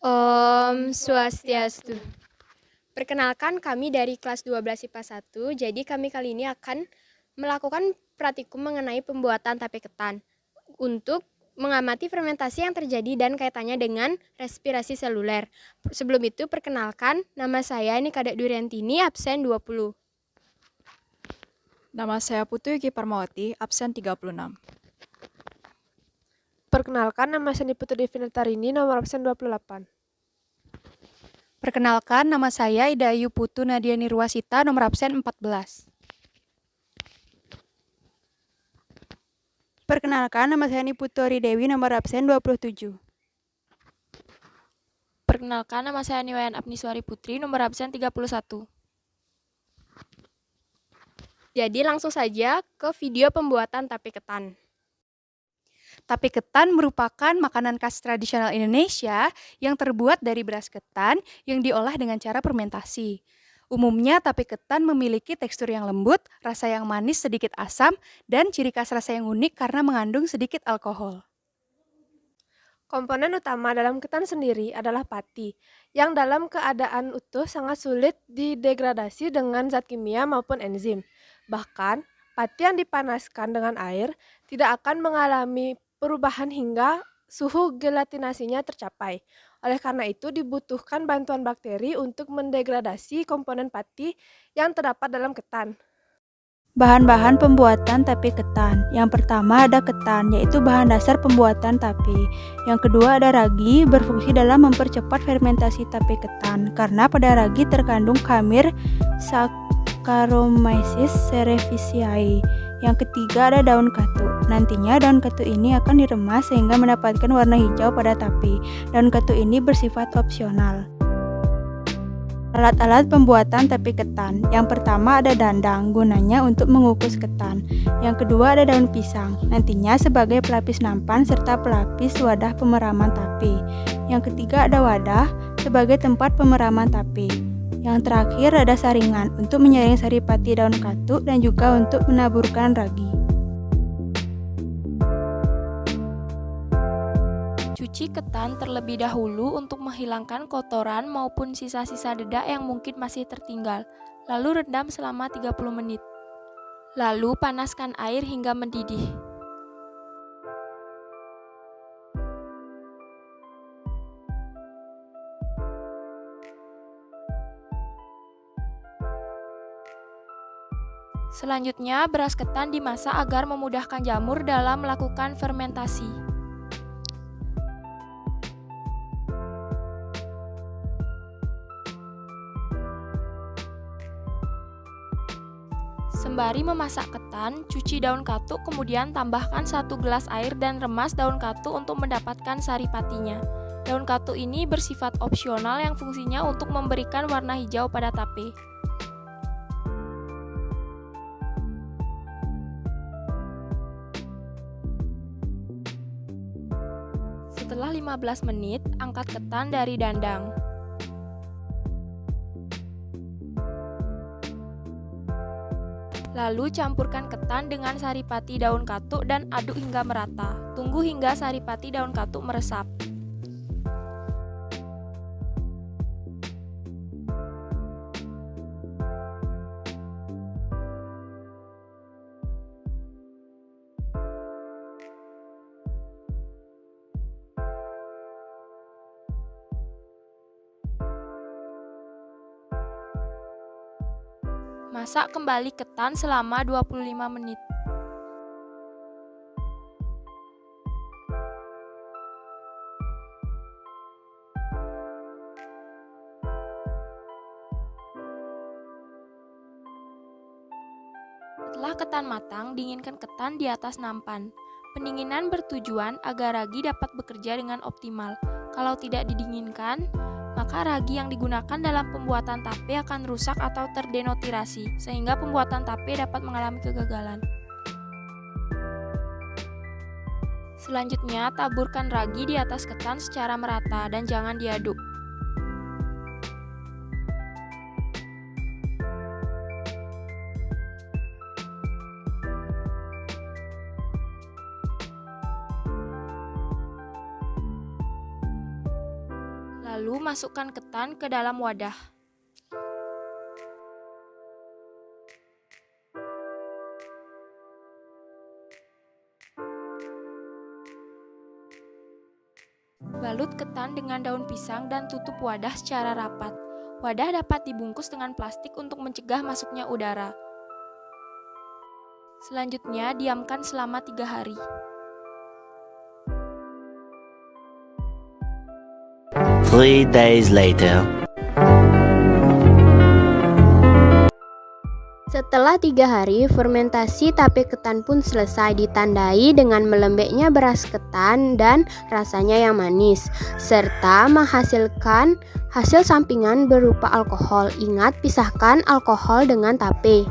Om Swastiastu. Perkenalkan, kami dari kelas 12 IPA 1. Jadi kami kali ini akan melakukan praktikum mengenai pembuatan tape ketan untuk mengamati fermentasi yang terjadi dan kaitannya dengan respirasi seluler. Sebelum itu, perkenalkan, nama saya Nikada Duriantini, absen 20. Nama saya Putu Yuki Parmawati, absen 36. Perkenalkan, nama saya Putu Devinatarini, nomor absen 28. Perkenalkan, nama saya Ida Ayu Putu Nadia Nirwasita, nomor absen 14. Perkenalkan, nama saya Niputori Dewi, nomor absen 27. Perkenalkan, nama saya Niwayan Apniswari Putri, nomor absen 31. Jadi langsung saja ke video pembuatan tape ketan. Tape ketan merupakan makanan khas tradisional Indonesia yang terbuat dari beras ketan yang diolah dengan cara fermentasi. Umumnya tape ketan memiliki tekstur yang lembut, rasa yang manis sedikit asam, dan ciri khas rasa yang unik karena mengandung sedikit alkohol. Komponen utama dalam ketan sendiri adalah pati, yang dalam keadaan utuh sangat sulit didegradasi dengan zat kimia maupun enzim. Bahkan, pati yang dipanaskan dengan air tidak akan mengalami perubahan hingga suhu gelatinasinya tercapai. Oleh karena itu, dibutuhkan bantuan bakteri untuk mendegradasi komponen pati yang terdapat dalam ketan. Bahan-bahan pembuatan tape ketan. Yang pertama ada ketan, yaitu bahan dasar pembuatan tape. Yang kedua ada ragi, berfungsi dalam mempercepat fermentasi tape ketan, karena pada ragi terkandung khamir Saccharomyces cerevisiae. Yang ketiga ada daun katu. Nantinya daun katu ini akan diremas sehingga mendapatkan warna hijau pada tape. Daun katu ini bersifat opsional. Alat-alat pembuatan tape ketan. Yang pertama ada dandang, gunanya untuk mengukus ketan. Yang kedua ada daun pisang, nantinya sebagai pelapis nampan serta pelapis wadah pemeraman tape. Yang ketiga ada wadah, sebagai tempat pemeraman tape. Yang terakhir ada saringan, untuk menyaring saripati daun katu dan juga untuk menaburkan ragi. Cuci ketan terlebih dahulu untuk menghilangkan kotoran maupun sisa-sisa dedak yang mungkin masih tertinggal. Lalu rendam selama 30 menit. Lalu panaskan air hingga mendidih. Selanjutnya, beras ketan dimasak agar memudahkan jamur dalam melakukan fermentasi. Sembari memasak ketan, cuci daun katu, kemudian tambahkan 1 gelas air dan remas daun katu untuk mendapatkan saripatinya. Daun katu ini bersifat opsional yang fungsinya untuk memberikan warna hijau pada tape. Setelah 15 menit, angkat ketan dari dandang. Lalu campurkan ketan dengan saripati daun katuk dan aduk hingga merata. Tunggu hingga saripati daun katuk meresap. Masak kembali ketan selama 25 menit. Setelah ketan matang, dinginkan ketan di atas nampan. Pendinginan bertujuan agar ragi dapat bekerja dengan optimal. Kalau tidak didinginkan, maka ragi yang digunakan dalam pembuatan tape akan rusak atau terdenotirasi, sehingga pembuatan tape dapat mengalami kegagalan. Selanjutnya, taburkan ragi di atas ketan secara merata dan jangan diaduk. Lalu masukkan ketan ke dalam wadah. Balut ketan dengan daun pisang dan tutup wadah secara rapat. Wadah dapat dibungkus dengan plastik untuk mencegah masuknya udara. Selanjutnya, diamkan selama 3 hari. Three days later. Setelah 3 hari, fermentasi tape ketan pun selesai, ditandai dengan melembeknya beras ketan dan rasanya yang manis, serta menghasilkan hasil sampingan berupa alkohol. Ingat, pisahkan alkohol dengan tape.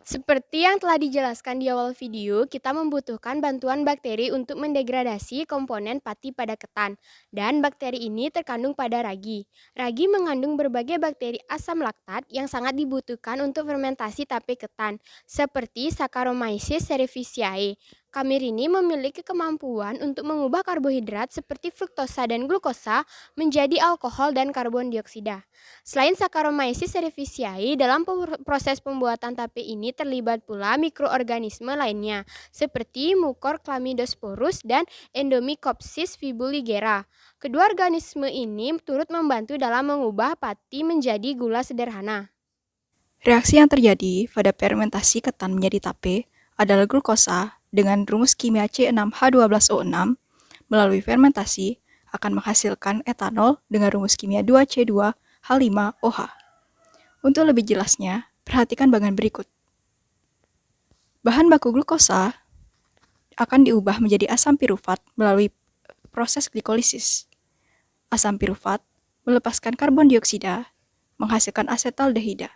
Seperti yang telah dijelaskan di awal video, kita membutuhkan bantuan bakteri untuk mendegradasi komponen pati pada ketan. Dan bakteri ini terkandung pada ragi. Ragi mengandung berbagai bakteri asam laktat yang sangat dibutuhkan untuk fermentasi tape ketan, seperti Saccharomyces cerevisiae. Kamir ini memiliki kemampuan untuk mengubah karbohidrat seperti fruktosa dan glukosa menjadi alkohol dan karbon dioksida. Selain Saccharomyces cerevisiae, dalam proses pembuatan tape ini terlibat pula mikroorganisme lainnya, seperti Mucor chlamydosporus dan Endomycopsis fibuligera. Kedua organisme ini turut membantu dalam mengubah pati menjadi gula sederhana. Reaksi yang terjadi pada fermentasi ketan menjadi tape adalah glukosa dengan rumus kimia C6H12O6 melalui fermentasi akan menghasilkan etanol dengan rumus kimia 2C2H5OH. Untuk lebih jelasnya, perhatikan bagian berikut. Bahan baku glukosa akan diubah menjadi asam pirufat melalui proses glikolisis. Asam pirufat melepaskan karbon dioksida, menghasilkan asetaldehida.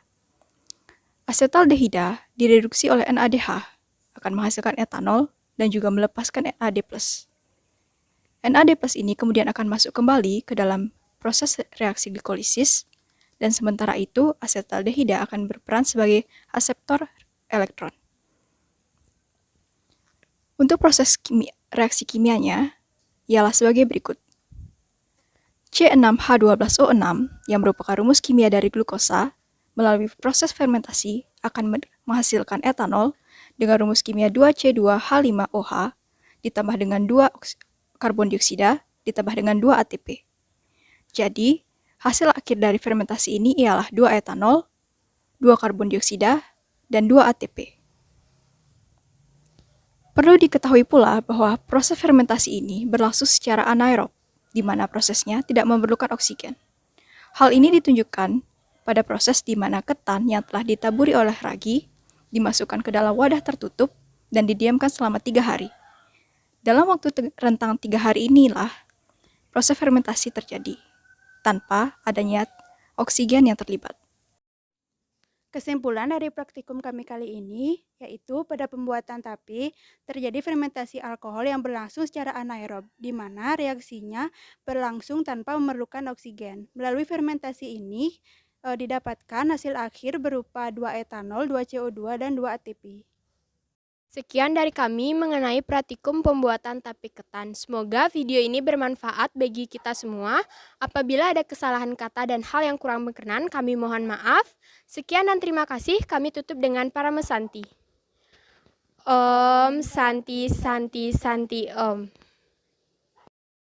Asetaldehida direduksi oleh NADH, akan menghasilkan etanol dan juga melepaskan NAD+. NAD+ ini kemudian akan masuk kembali ke dalam proses reaksi glikolisis, dan sementara itu asetaldehida akan berperan sebagai aseptor elektron. Untuk proses reaksi kimianya ialah sebagai berikut. C6H12O6 yang merupakan rumus kimia dari glukosa melalui proses fermentasi akan menghasilkan etanol dengan rumus kimia 2C2H5OH ditambah dengan 2 karbon dioksida ditambah dengan 2 ATP. Jadi, hasil akhir dari fermentasi ini ialah 2 etanol, 2 karbon dioksida, dan 2 ATP. Perlu diketahui pula bahwa proses fermentasi ini berlangsung secara anaerob, di mana prosesnya tidak memerlukan oksigen. Hal ini ditunjukkan pada proses di mana ketan yang telah ditaburi oleh ragi dimasukkan ke dalam wadah tertutup dan didiamkan selama 3 hari. Dalam waktu rentang 3 hari inilah proses fermentasi terjadi, tanpa adanya oksigen yang terlibat. Kesimpulan dari praktikum kami kali ini, yaitu pada pembuatan tape, terjadi fermentasi alkohol yang berlangsung secara anaerob, di mana reaksinya berlangsung tanpa memerlukan oksigen. Melalui fermentasi ini, didapatkan hasil akhir berupa 2 etanol, 2 CO2, dan 2 ATP. Sekian dari kami mengenai praktikum pembuatan tape ketan. Semoga video ini bermanfaat bagi kita semua. Apabila ada kesalahan kata dan hal yang kurang berkenan, kami mohon maaf. Sekian dan terima kasih. Kami tutup dengan Paramesanti. Om Santi Santi Santi Om.